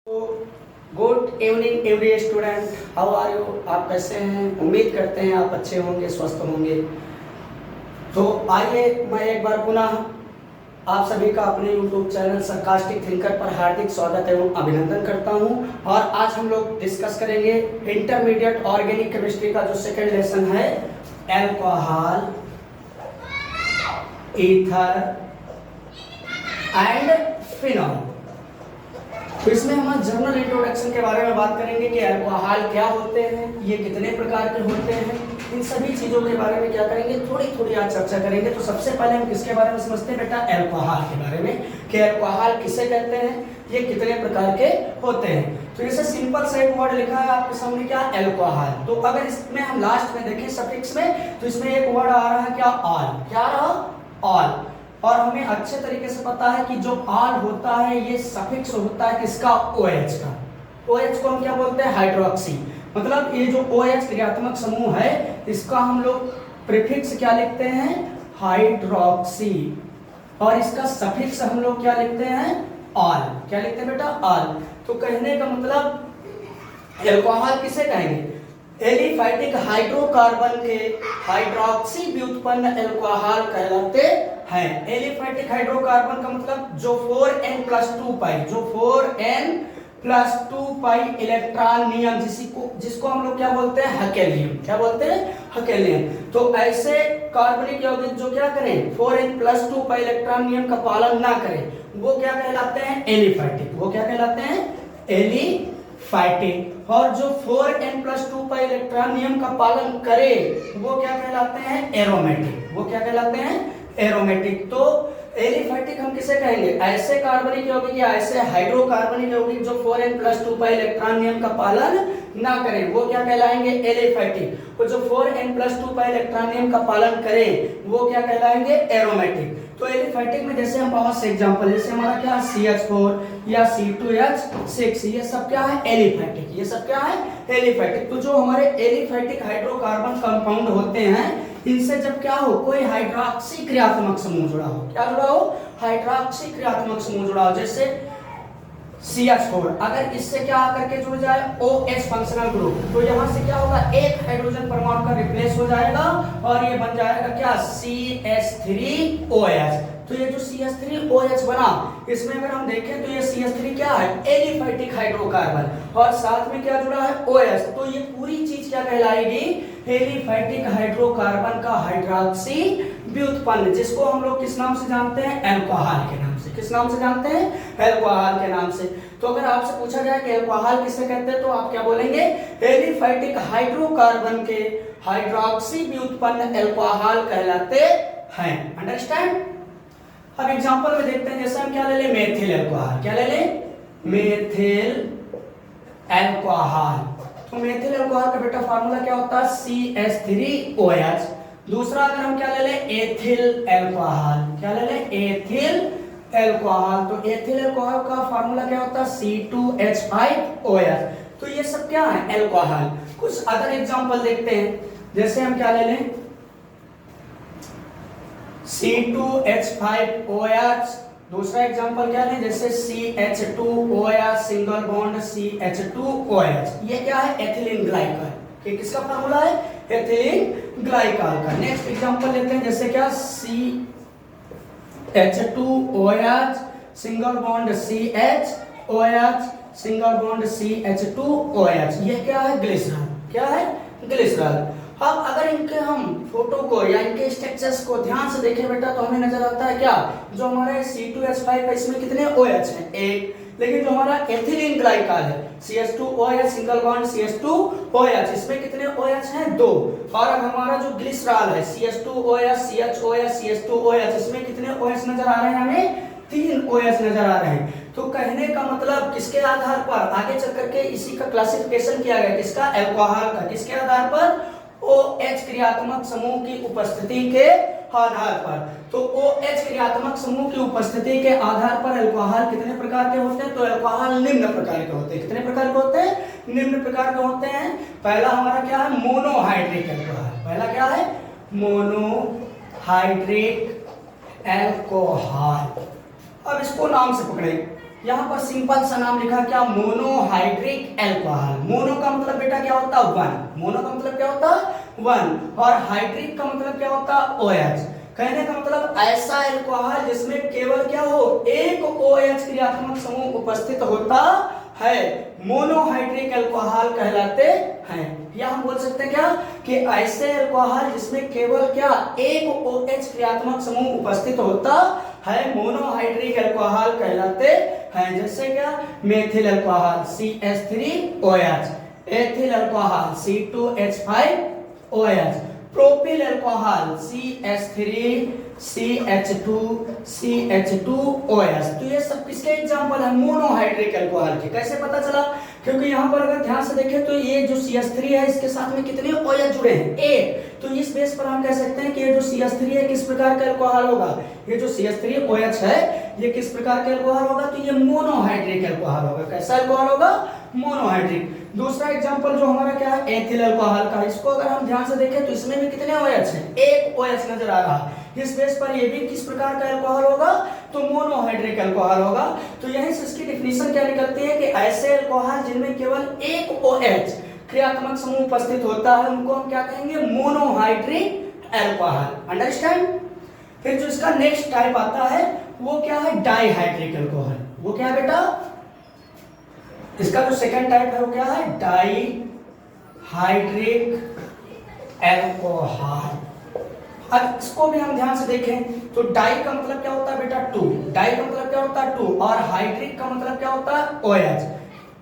तो good evening every student, how are you. आप कैसे हैं? उम्मीद करते हैं आप अच्छे होंगे, स्वस्थ होंगे। तो आइए मैं एक बार पुनः आप सभी का अपने YouTube चैनल सरकास्टिक थिंकर पर हार्दिक स्वागत एवं अभिनंदन करता हूं। और आज हम लोग डिस्कस करेंगे इंटरमीडिएट ऑर्गेनिक केमिस्ट्री का जो सेकंड लेसन है, एल्कोहल, ईथर एंड फिनॉल। तो इसमें हम जनरल इंट्रोडक्शन के बारे में बात करेंगे कि अल्कोहल क्या होते हैं, ये कितने प्रकार के होते हैं, इन सभी चीजों के बारे में क्या करेंगे, थोड़ी थोड़ी आज चर्चा करेंगे। तो सबसे पहले हम किसके बारे में समझते हैं बेटा? अल्कोहल के बारे में, कि अल्कोहल किसे कहते हैं, ये कितने प्रकार के होते हैं। तो जैसे सिंपल सा एक वर्ड लिखा है आपके सामने, क्या? अल्कोहल। तो अगर इसमें हम लास्ट में देखें सफिक्स में, तो इसमें एक वर्ड आ रहा है क्या? ऑल। क्या रहा? ऑल। और हमें अच्छे तरीके से पता है कि जो आल होता है ये सफिक्स होता है किसका? OH का। OH को हम क्या बोलते हैं? हाइड्रोक्सी। मतलब ये जो OH क्रियात्मक समूह है इसका हम लोग प्रीफिक्स क्या लिखते हैं? हाइड्रोक्सी। और इसका सफिक्स हम लोग क्या लिखते हैं? आल। क्या लिखते हैं बेटा? आल। तो कहने का मतलब एल्कोहल किसे कहेंगे? एलिफैटिक हाइड्रोकार्बन के हाइड्रोक्सी व्युत्पन्न एल्कोहल कहलाते हैं। एलिफैटिक हाइड्रोकार्बन का मतलब जो 4n+2 पाई, जो 4n+2 पाई इलेक्ट्रॉन नियम, जिसको हम लोग क्या बोलते हैं? हकेलियम। क्या बोलते हैं? हकेलियम। तो ऐसे कार्बनिक यौगिक जो क्या करें? 4n+2 पाई इलेक्ट्रॉन नियम का पालन ना करें, वो क्या कहलाते हैं? एलिफैटिक। वो क्या कहलाते हैं? एलिफैटिक। और जो 4n+2 पाई इलेक्ट्रॉन नियम का पालन करे वो क्या कहलाते हैं? एरोमेटिक। वो क्या कहलाते हैं? एरोमेटिक। तो एलिफैटिक हम किसे कहेंगे? ऐसे कार्बनिक यौगिक या ऐसे हाइड्रोकार्बनिक यौगिक जो 4n+2 पाई इलेक्ट्रॉन नियम का पालन ना करें, वो क्या कहलाएंगे? एलिफैटिक। और जो 4n+2 पाई इलेक्ट्रॉन नियम का पालन करें वो क्या कहलाएंगे? एरोमेटिक। तो एलिफैटिक में जैसे हम बहुत से एग्जांपल, जैसे हमारा क्या है? CH4 या C2H6, ये सब क्या है? एलिफैटिक। ये सब क्या है? एलिफैटिक। तो जो हमारे एलिफैटिक हाइड्रोकार्बन कंपाउंड होते हैं इनसे जब क्या हो? कोई हाइड्रोक्सी क्रियात्मक समूह जुड़ा हो। क्या जुड़ा हो? हाइड्रोक्सी क्रियात्मक समूह जुड़ा हो। जैसे CH4 अगर इससे क्या आकर के जुड़ जाए? OH फंक्शनल ग्रुप, तो यहाँ से क्या होगा? एक हाइड्रोजन परमाणु का रिप्लेस हो जाएगा और ये बन जाएगा क्या? CH3OH। तो ये जो CH3OH बना, इसमें अगर हम देखें तो ये CH3 क्या है? Aliphatic hydrocarbon. और साथ में क्या जुड़ा है? OH। तो ये पूरी चीज क्या कहलाएगी? एलिफैटिक हाइड्रोकार्बन का हाइड्रोक्सी व्युत्पन्न, जिसको हम लोग किस नाम से जानते हैं? अल्कोहल के नाम से। किस नाम से जानते हैं? अल्कोहल के नाम से। तो अगर आपसे पूछा जाए कि अल्कोहल किसे कहते हैं तो आप क्या बोलेंगे? एलिफैटिक हाइड्रोकार्बन के हाइड्रोक्सी व्युत्पन्न अल्कोहल कहलाते हैं। अंडरस्टैंड? अब एग्जांपल में देखते हैं। जैसे हम क्या ले लें? Methyl alcohol. क्या ले लें? Methyl alcohol. तो मेथिल अल्कोहल का बेटा फार्मूला क्या होता है? CH3OH। दूसरा अगर हम क्या ले लें? Ethyl alcohol. क्या ले लें? Ethyl alcohol. तो एथिल अल्कोहल का फार्मूला क्या होता है? C2H5OH। तो ये सब क्या है? अल्कोहल। कुछ अदर एग्जांपल देखते हैं। जैसे हम क्या ले लें? C2H5OH। दूसरा एग्जांपल क्या लें? जैसे CH2OH सिंगल बॉन्ड CH2OH। ये क्या है? Ethylene glycol. ये किसका फार्मूला है? एथिलीन ग्लाइकॉल का। नेक्स्ट एग्जांपल लेते हैं। जैसे क्या? CH2OH single bond CHOH single bond CH2OH। ये क्या है? ग्लिसरॉल। क्या है? ग्लिसरॉल। अब अगर इनके हम फोटो को या इनके स्ट्रक्चर्स को ध्यान से देखें बेटा तो हमें नजर आता है क्या? जो हमारे C2H5 है इसमें कितने OH हैं? एक। लेकिन जो हमारा एथिलीन ग्लाइकॉल है CH2OH सिंगल बॉन्ड CH2OH, इसमें कितने OH हैं? दो। और अब हमारा जो ग्लिसरॉल है CH2OH CHOH CH2OH, इसमें कितने OH नजर आ रहे हैं? हमें 3 OH नजर आ रहे हैं। तो कहने का मतलब किसके आधार पर आगे चल करके इसी का क्लासिफिकेशन किया गया? किसका? अल्कोहल का। किसके आधार पर? OH क्रियात्मक समूह की उपस्थिति के आधार पर। तो OH क्रियात्मक समूह की उपस्थिति के आधार पर अल्कोहल कितने प्रकार के होते हैं? तो अल्कोहल निम्न प्रकार के होते हैं। कितने प्रकार के होते हैं? निम्न प्रकार के होते हैं। पहला हमारा क्या है? Monohydric alcohol. पहला क्या है? Monohydric alcohol. अब इसको नाम से पकड़े। यहाँ पर सिंपल सा नाम लिखा, क्या, मोनोहाइड्रिक अल्कोहल। मोनो का मतलब बेटा क्या होता है, वन। मोनो का मतलब क्या होता है, वन। और हाइड्रिक का मतलब क्या होता है, OH। कहने का मतलब ऐसा अल्कोहल जिसमें केवल क्या हो, एक OH क्रियात्मक समूह उपस्थित होता है, मोनोहाइड्रिक अल्कोहल कहलाते हैं। या हम बोल सकते हैं क्या, कि ऐसे अल्कोहल जिसमें केवल क्या, एक OH क्रियात्मक समूह उपस्थित होता है, मोनोहाइड्रिक अल्कोहल कहलाते हैं। जैसे क्या, methyl alcohol CH3OH, ethyl alcohol C2H5OH, propyl alcohol CH3CH2CH2OH। तो ये सब किसके एग्जांपल है, मोनोहाइड्रिक अल्कोहल के। कैसे पता चला, क्योंकि यहाँ पर अगर ध्यान से देखें तो ये जो CH3 है इसके साथ में कितने OH जुड़े हैं, एक। तो इस बेस पर हम कह सकते हैं कि ये जो CH3 है किस प्रकार का अल्कोहल होगा, ये जो CH3OH है ये किस प्रकार का अल्कोहल होगा, तो ये मोनोहाइड्रिक अल्कोहल होगा। कैसा अल्कोहल होगा, मोनोहाइड्रिक। दूसरा एग्जांपल जो हमारा क्या है, एथिल अल्कोहल का। इसको अगर हम ध्यान से देखें तो इसमें भी कितने OH हैं, एक OH नजर आ रहा है। इस बेस पर ये भी किस प्रकार का अल्कोहल होगा, तो मोनोहाइड्रिक अल्कोहल होगा। तो यहीं से इसकी डेफिनेशन क्या निकलती है कि ऐसे अल्कोहल जिनमें केवल एक OH क्रियात्मक समूह उपस्थित होता है उनको हम क्या कहेंगे, मोनोहाइड्रिक अल्कोहल। अंडरस्टैंड। फिर जो इसका नेक्स्ट टाइप आता है वो क्या है, डाइहाइड्रिक अल्कोहल। वो क्या है बेटा, इसका जो सेकंड टाइप है वो क्या है, डाइहाइड्रिक अल्कोहल। अब इसको भी हम ध्यान से देखें तो डाई का मतलब क्या होता है बेटा, टू। डाई का मतलब क्या होता है, टू। और हाइड्रिक का मतलब क्या होता है, OH।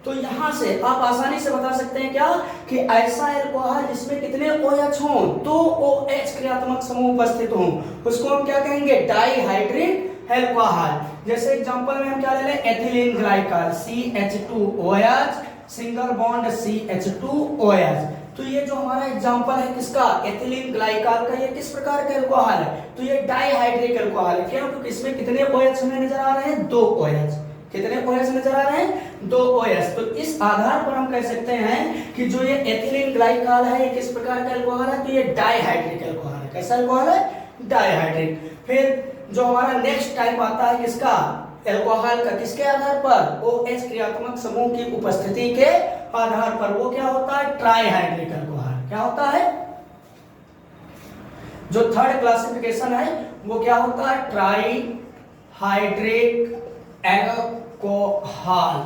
तो यहां से आप आसानी से बता सकते हैं क्या, कि ऐसा अल्कोहल जिसमें कितने OH हों, दो OH क्रियात्मक समूह उपस्थित हों, उसको हम क्या कहेंगे, डाइहाइड्रिक अल्कोहल। जैसे एग्जांपल में हम क्या ले लें, ethylene glycol CH2OH, single bond CH2OH। तो ये जो हमारा एग्जांपल है किसका, एथिलीन ग्लाइकॉल का, ये किस प्रकार का अल्कोहल है, तो ये डाइहाइड्रिक अल्कोहल है। क्यों, क्योंकि इसमें कितने OH हमें नजर आ रहे हैं, दो OH। कितने OH नजर आ रहे हैं, दो OH। तो इस आधार पर हम कह सकते हैं कि जो ये एथिलीन ग्लाइकॉल है ये किस प्रकार का अल्कोहल है, तो ये डाइहाइड्रिक अल्कोहल है। कैसा अल्कोहल है, डाइहाइड्रिक। फिर जो हमारा नेक्स्ट टाइप आता है किसका, अल्कोहल का, किसके आधार पर, OH क्रियात्मक समूह की उपस्थिति के आधार पर, वो क्या होता है, ट्राइहाइड्रिक अल्कोहल। क्या होता है, जो थर्ड क्लासिफिकेशन है वो क्या होता है, ट्राइहाइड्रिक अल्कोहल।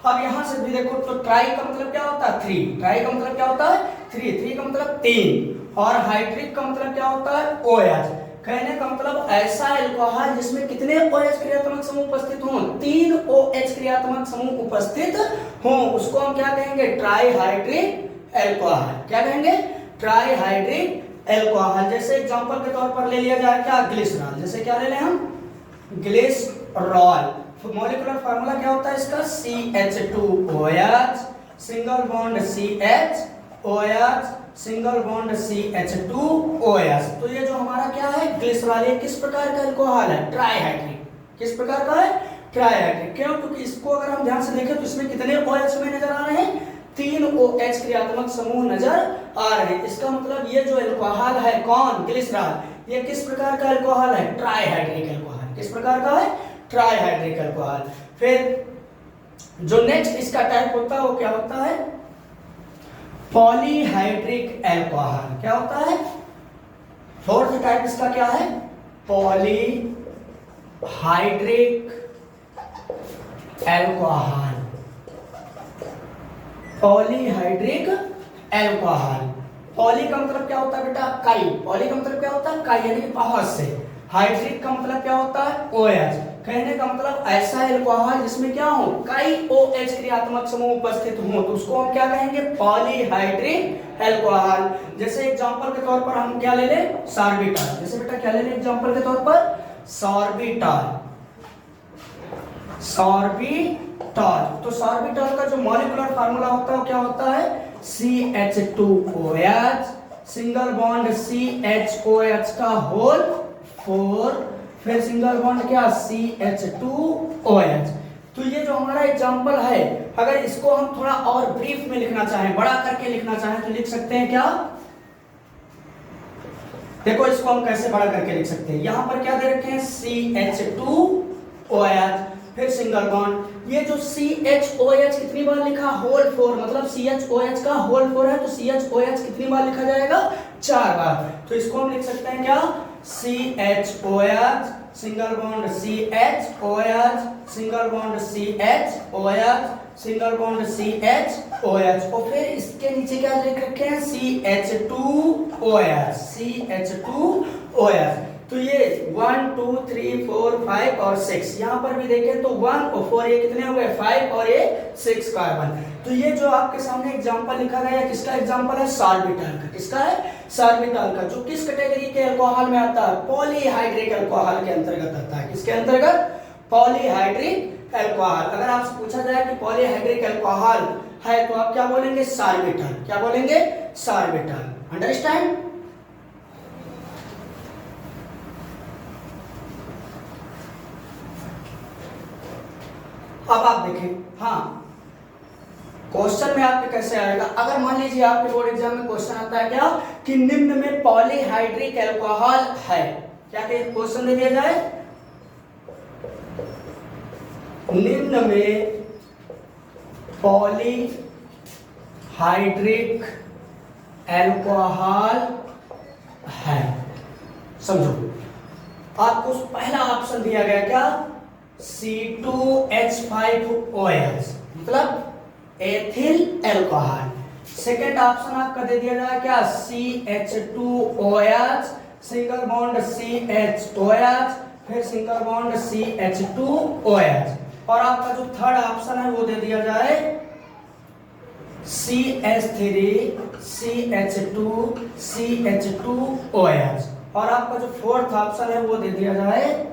अब यहां से भी देखो तो ट्राई का मतलब क्या होता है, थ्री। ट्राई का मतलब क्या होता है, थ्री। थ्री का मतलब तीन। और हाइड्रिक का मतलब क्या होता है, OH। कहने का मतलब ऐसा अल्कोहल जिसमें कितने OH क्रियात्मक समूह उपस्थित हों, तीन OH क्रियात्मक समूह उपस्थित हों, उसको हम क्या कहेंगे, ट्राइहाइड्रिक अल्कोहल। क्या कहेंगे, ट्राइहाइड्रिक अल्कोहल। जैसे एग्जांपल के तौर पर ले लिया जाए क्या, ग्लिसरॉल। जैसे क्या ले लें हम, ग्लिसरॉल। मॉलिक्यूलर फार्मूला क्या होता है इसका, CH2OH, single bond CH, single bond CH2OH। तो ये जो हमारा क्या है, ग्लिसरॉल, ये किस प्रकार का अल्कोहल है, ट्राइहाइड्रिक। किस प्रकार का है, ट्राइहाइड्रिक। क्यों, क्योंकि इसको अगर हम ध्यान से देखें तो इसमें कितने OH में नजर आ रहे हैं, तीन OH क्रियात्मक समूह नजर आ रहे हैं। इसका मतलब ये जो अल्कोहल है, कौन, ग्लिसरॉल, ये किस प्रकार का अल्कोहल है, ट्राइहाइड्रिक अल्कोहल। किस प्रकार का है, ट्राइहाइड्रिक अल्कोहल। फिर जो नेक्स्ट इसका टाइप होता है वो क्या होता है, पॉलीहाइड्रिक अल्कोहल। क्या होता है, फोर्थ टाइप इसका क्या है, polyhydric alcohol. Polyhydric alcohol. Poly का मतलब क्या होता है बेटा, कई। पॉली का मतलब क्या होता है, कई, यानी कि बहुत से। हाइड्रिक का मतलब क्या होता है, OH। कहने का मतलब ऐसा अल्कोहल जिसमें क्या हो, कई OH क्रियात्मक समूह उपस्थित हो, तो उसको हम क्या कहेंगे, पॉलीहाइड्रिक अल्कोहल। जैसे एग्जांपल के तौर पर हम क्या ले लें, सॉर्बिटॉल। जैसे बेटा क्या ले लें एग्जांपल के तौर पर, सॉर्बिटॉल। सॉर्बिटॉल। तो सॉर्बिटॉल का जो मॉलिक्यूलर फार्मूला होता है वो क्या होता है, CH2OH, सिंगल बॉन्ड CHOH का होल 4, फिर सिंगल बॉन्ड क्या, CH2OH। तो ये जो हमारा एग्जांपल है, अगर इसको हम थोड़ा और ब्रीफ में लिखना चाहें, बड़ा करके लिखना चाहें, तो लिख सकते हैं क्या, देखो इसको हम कैसे बड़ा करके लिख सकते हैं। यहां पर क्या दे रखे हैं, CH2OH, फिर सिंगल बॉन्ड ये जो CHOH कितनी बार लिखा, होल 4, मतलब CHOH का होल 4 है तो CHOH कितनी बार लिखा जाएगा, 4 बार। तो इसको हम लिख सकते हैं क्या, CHOH single bond CHOH single bond CHOH single bond CHOH, और फिर इसके नीचे क्या लिख रखे हैं, CH2OH। तो ये 1 2 3 4 5 और 6, यहाँ पर भी देखें तो 1 और 4, ये कितने हो गए, 5 और ये 6 कार्बन। तो ये जो आपके सामने एग्जांपल लिखा गया है, किसका एग्जांपल है, सॉर्बिटॉल का। किसका है, सॉर्बिटॉल का, जो किस कैटेगरी के अल्कोहल में आता है, पॉलीहाइड्रिक अल्कोहल के अंतर्गत आता है। किसके अंतर्गत, पॉलीहाइड्रिक अल्कोहल। अगर आपसे पूछा जाए कि पॉलीहाइड्रिक अल्कोहल है तो आप क्या बोलेंगे, सॉर्बिटॉल। क्या बोलेंगे, सॉर्बिटॉल। अंडरस्टैंड। अब आप देखें, हाँ क्वेश्चन में आपके कैसे आएगा, अगर मान लीजिए आपके बोर्ड एग्जाम में क्वेश्चन आता है क्या, कि निम्न में पॉलीहाइड्रिक अल्कोहल है, क्या क्वेश्चन दे दिया जाए, निम्न में पॉलीहाइड्रिक अल्कोहल है। समझो, आपको पहला ऑप्शन दिया गया क्या, C2H5OH मतलब एथिल अल्कोहल। सेकेंड ऑप्शन आपका दे दिया जाए क्या, CH2OH सिंगल बॉन्ड CHOH फिर सिंगल बॉन्ड CH2OH, और आपका जो थर्ड ऑप्शन है वो दे दिया जाए CH3CH2CH2OH, और आपका जो फोर्थ ऑप्शन है वो दे दिया जाए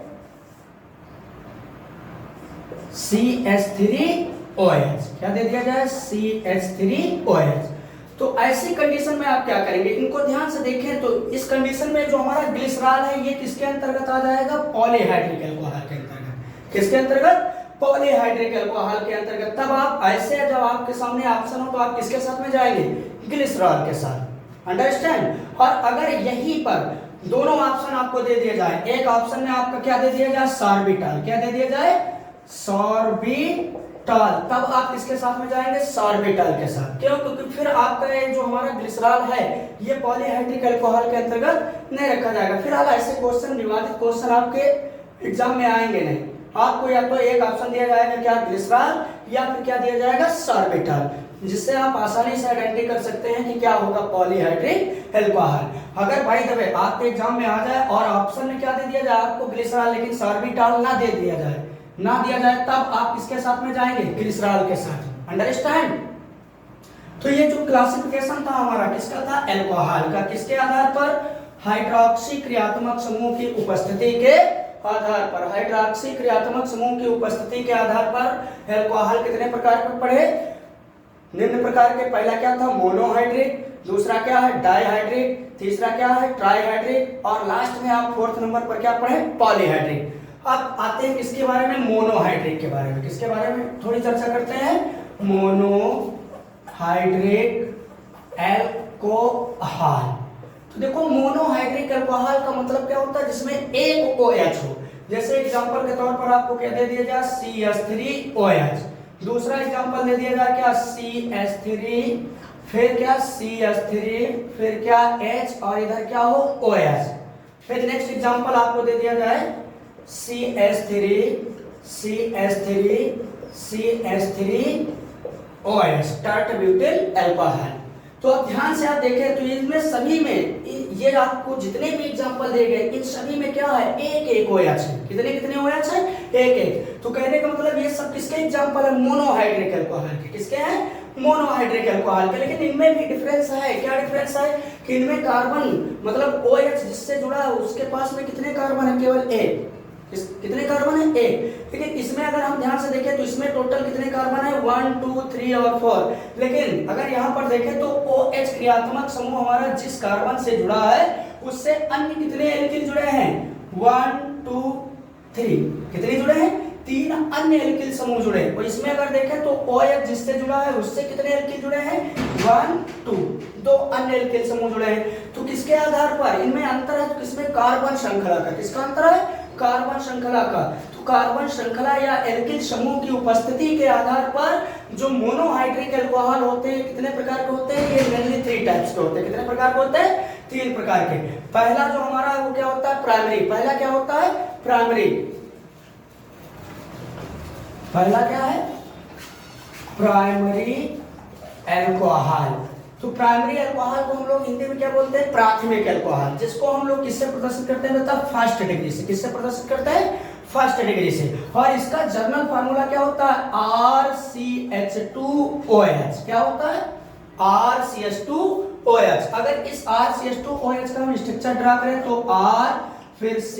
CH3OH। क्या दे दिया जाए, CH3OH। तो ऐसी कंडीशन में आप क्या करेंगे, इनको ध्यान से देखें तो इस कंडीशन में जो हमारा ग्लिसरॉल है ये किसके अंतर्गत आ जाएगा, पॉलीहाइड्रिक अल्कोहल के अंतर्गत। किसके अंतर्गत, पॉलीहाइड्रिक अल्कोहल के अंतर्गत। तब आप ऐसे जब आपके सामने ऑप्शन हो तो आप किसके साथ में जाएंगे, ग्लिसरॉल के साथ। अंडरस्टैंड। और अगर यहीं पर दोनों ऑप्शन आपको दे दिए जाए, एक ऑप्शन में आपका क्या दे दिया जाए, सॉर्बिटॉल। क्या दे दिया जाए, सॉर्बिटॉल, तब आप किसके साथ में जाएंगे, सॉर्बिटॉल के साथ। क्यों, क्योंकि फिर आपका ये जो हमारा ग्लिसरॉल है ये पॉलीहाइड्रिक अल्कोहल के अंतर्गत नहीं रखा जाएगा। फिलहाल ऐसे क्वेश्चन, विवादित क्वेश्चन आपके एग्जाम में आएंगे नहीं। आपको या तो एक ऑप्शन दिया जाएगा क्या, ग्लिसरॉल, या फिर क्या दिया जाएगा, सॉर्बिटॉल, जिससे आप आसानी से आइडेंटिफाई कर सकते हैं कि क्या होगा, पॉलीहाइड्रिक अल्कोहल। अगर भाई दबे आपके एग्जाम में आ जाए और ऑप्शन में क्या दे दिया जाए आपको, ग्लिसरॉल, लेकिन सॉर्बिटॉल ना दे दिया जाए, ना दिया जाए, तब आप किसके साथ में जाएंगे, ग्लिसरॉल के साथ। अंडरस्टैंड। तो ये जो क्लासिफिकेशन था हमारा किसका था, अल्कोहल का। किसके आधार पर, हाइड्रोक्सी क्रियात्मक समूह की उपस्थिति के आधार पर। हाइड्रोक्सी क्रियात्मक समूह की उपस्थिति के आधार पर अल्कोहल कितने प्रकार के पढ़े, निम्न प्रकार के। पहला क्या था, मोनोहाइड्रिक, दूसरा क्या है, डाइहाइड्रिक, तीसरा क्या है, ट्राइहाइड्रिक, और लास्ट में आप फोर्थ नंबर पर क्या पढ़े, पॉलीहाइड्रिक। अब आते हैं किसके बारे में, मोनोहाइड्रिक के बारे में। किसके बारे में थोड़ी चर्चा करते हैं, मोनोहाइड्रिक अल्कोहल। तो देखो, मोनोहाइड्रिक अल्कोहल का मतलब क्या होता है, जिसमें एक OH हो। जैसे एग्जांपल के तौर पर आपको क्या दे दिया जाए, CH3OH। दूसरा एग्जांपल दे दिया जाए क्या, CH3, फिर क्या CH3, फिर क्या H, और इधर क्या हो, OH। फिर नेक्स्ट एग्जांपल आपको दे दिया जाए CH3, CH3, CH3OH, tart butyl alcohol. तो अब ध्यान से आप देखें तो इनमें सभी में, ये आपको जितने भी एग्जांपल दिए गए इन सभी में क्या है, एक एक OH है। कितने कितने OH है, एक एक। तो कहने का मतलब ये सब किसके एग्जांपल है, मोनोहाइड्रिक अल्कोहल के। किसके हैं, मोनोहाइड्रिक अल्कोहल के। लेकिन इनमें भी डिफरेंस है। क्या डिफरेंस है कि इनमें कार्बन मतलब OH जिससे जुड़ा है उसके पास में कितने कार्बन है, केवल एक। कितने कार्बन है, एक। लेकिन इसमें अगर हम ध्यान से देखें तो इसमें टोटल कितने कार्बन है, 1 2 3 और 4। लेकिन अगर यहाँ पर देखें तो OH क्रियात्मक समूह हमारा जिस कार्बन से जुड़ा है उससे अन्य कितने एल्किल जुड़े हैं, 1 2 3। कितने जुड़े हैं, 3 अन्य एल्किल समूह जुड़े। और इसमें अगर देखें तो OH जिससे जुड़ा है उससे कितने एल्किल जुड़े हैं, 1 2, 2 अन्य एल्किल समूह जुड़े हैं। तो किसके आधार पर इनमें अंतर है, तो किसमें, कार्बन श्रृंखला का। किसका अंतर है, कार्बन श्रृंखला का। तो कार्बन श्रृंखला या एल्किल समूह की उपस्थिति के आधार पर जो मोनोहाइड्रिक अल्कोहल होते हैं कितने प्रकार के होते हैं? ये मेनली 3 टाइप्स के होते हैं। कितने प्रकार के होते हैं? 3 प्रकार के। पहला जो हमारा वो क्या होता है? प्राइमरी। पहला क्या होता है? प्राइमरी। पहला क्या है? Primary alcohol. तो प्राइमरी अल्कोहल को हम लोग हिंदी में क्या बोलते हैं? प्राथमिक अल्कोहल, जिसको हम लोग किससे प्रदर्शित करते हैं? मतलब फर्स्ट डिग्री से। किससे प्रदर्शित करते हैं? फर्स्ट डिग्री से। और इसका जर्नल फार्मूला क्या होता है? RCH2OH। क्या होता है? RCH2OH। अगर इस RCH2OH का हम स्ट्रक्चर ड्रा करें तो R, फिर C,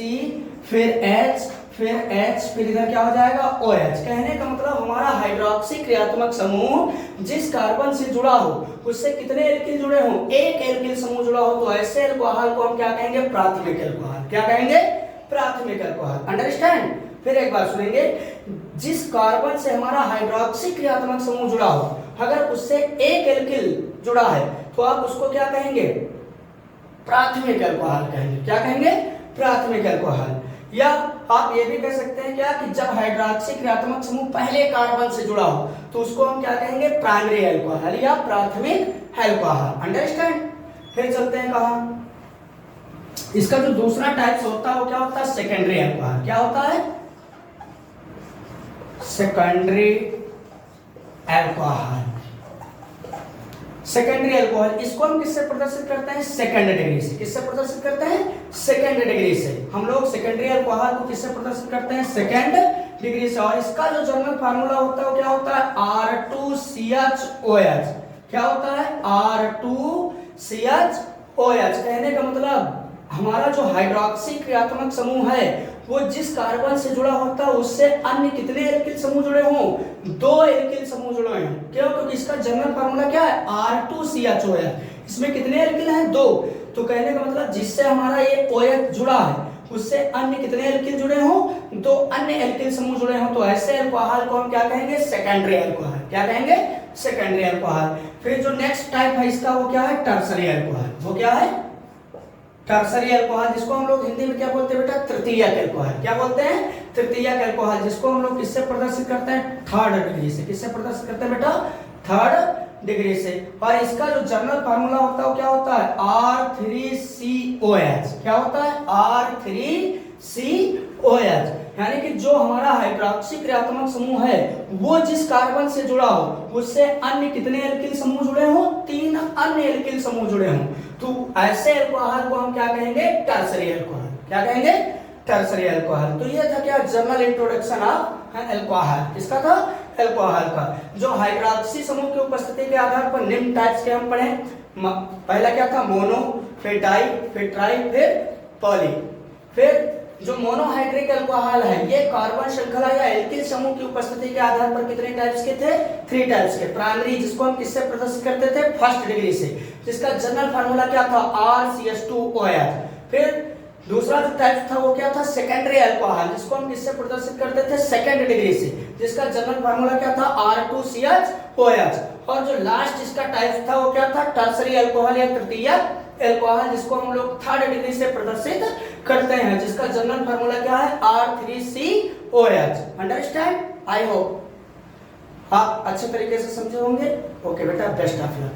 फिर H, फिर H, फिर इधर क्या हो जाएगा? OH। कहने का मतलब हमारा हाइड्रोक्सी क्रियात्मक समूह जिस कार्बन से जुड़ा हो उससे कितने एल्किल जुड़े हों? एक एल्किल समूह जुड़ा हो, तो ऐसे अल्कोहल को हम क्या कहेंगे? प्राथमिक अल्कोहल। क्या कहेंगे? प्राथमिक अल्कोहल। अंडरस्टैंड? फिर एक बार सुनेंगे, जिस कार्बन से हमारा हाइड्रोक्सी क्रियात्मक समूह जुड़ा हो, अगर उससे एक एल्किल जुड़ा है तो आप उसको क्या कहेंगे? प्राथमिक अल्कोहल कहेंगे। क्या कहेंगे? प्राथमिक अल्कोहल। या आप ये भी कह सकते हैं क्या कि जब हाइड्रोक्सी क्रियात्मक समूह पहले कार्बन से जुड़ा हो तो उसको हम क्या कहेंगे? प्राइमरी अल्कोहल या प्राथमिक अल्कोहल। अंडरस्टैंड? फिर चलते हैं कहां? इसका जो दूसरा टाइप्स होता है वो क्या होता है? Secondary alcohol. क्या होता है? Secondary alcohol. सेकेंडरी अल्कोहल, इसको हम किससे प्रदर्शित करते हैं? सेकेंड डिग्री से। किससे प्रदर्शित करते हैं? सेकेंड डिग्री से। हम लोग सेकेंडरी अल्कोहल को किससे प्रदर्शित करते हैं? सेकेंड डिग्री से। और इसका जो जर्नल फार्मूला होता है वो क्या होता है? R2CHOH। क्या होता है? R2CHOH। कहने का मतलब हमारा जो हाइड्रोक्सी क्रियात्मक समूह है वो जिस कार्बन से जुड़ा होता है उससे अन्य कितने एल्किल समूह जुड़े हों? 2 एल्किल समूह जुड़े हों। क्यों? क्योंकि इसका जर्नल फार्मूला क्या है? R2CHOH। इसमें कितने एल्किल हैं? 2। तो कहने का मतलब जिससे हमारा ये OH जुड़ा है उससे अन्य कितने एल्किल जुड़े हों? 2 अन्य एल्किल समूह जुड़े हों, तो ऐसे अल्कोहल को हम क्या कहेंगे? Secondary alcohol. क्या कहेंगे? Secondary alcohol. फिर जो नेक्स्ट टाइप है इसका वो क्या है? Tertiary alcohol. वो क्या है? टर्सरी अल्कोहल, जिसको हम लोग हिंदी में क्या बोलते हैं बेटा? तृतीयक अल्कोहल। क्या बोलते हैं? तृतीयक अल्कोहल, जिसको हम लोग किससे प्रदर्शित करते हैं? थर्ड डिग्री से। किससे प्रदर्शित करते हैं बेटा? थर्ड डिग्री से। और इसका जो जर्नल फार्मूला होता है वो क्या होता है? R3COH। क्या होता है? R3COH। यानी कि जो हमारा हाइड्रोक्सी क्रियात्मक समूह है वो जिस कार्बन से जुड़ा हो उससे अन्य कितने एल्किल समूह जुड़े हो? 3 अन्य एल्किल समूह जुड़े हों, तो ऐसे अल्कोहल को हम क्या कहेंगे? Tertiary alcohol. क्या कहेंगे? Tertiary alcohol. तो ये था क्या? General introduction of alcohol. किसका था? अल्कोहल का। जो हाइड्रोक्सी समूह की उपस्थिति के आधार पर निम्न टाइप्स के हम पढ़े। पहला क्या था? मोनो, फिर डाई, फिर ट्राई, फिर पॉली। फिर जो मोनोहाइड्रिक अल्कोहल है ये कार्बन श्रृंखला या एल्किल समूह की उपस्थिति के आधार पर कितने टाइप्स के थे? 3 टाइप्स के। प्राइमरी, जिसको हम किससे प्रदर्शित करते थे? फर्स्ट डिग्री से, जिसका जनरल फार्मूला क्या था? RCH2OH। फिर दूसरा जो टाइप था वो क्या था? सेकेंडरी अल्कोहल, जिसको हम किससे प्रदर्शित करते थे? सेकेंड डिग्री से, जिसका जनरल फार्मूला क्या था? R2CHOH। और जो लास्ट इसका टाइप था वो क्या था? टर्सरी अल्कोहल या तृतीय अल्कोहल, जिसको हम लोग थर्ड डिग्री से प्रदर्शित करते हैं, जिसका जनरल फार्मूला क्या है? R3COH। अंडरस्टैंड? आई होप आप अच्छे तरीके से समझे होंगे। ओके बेटा, बेस्ट ऑफ लक।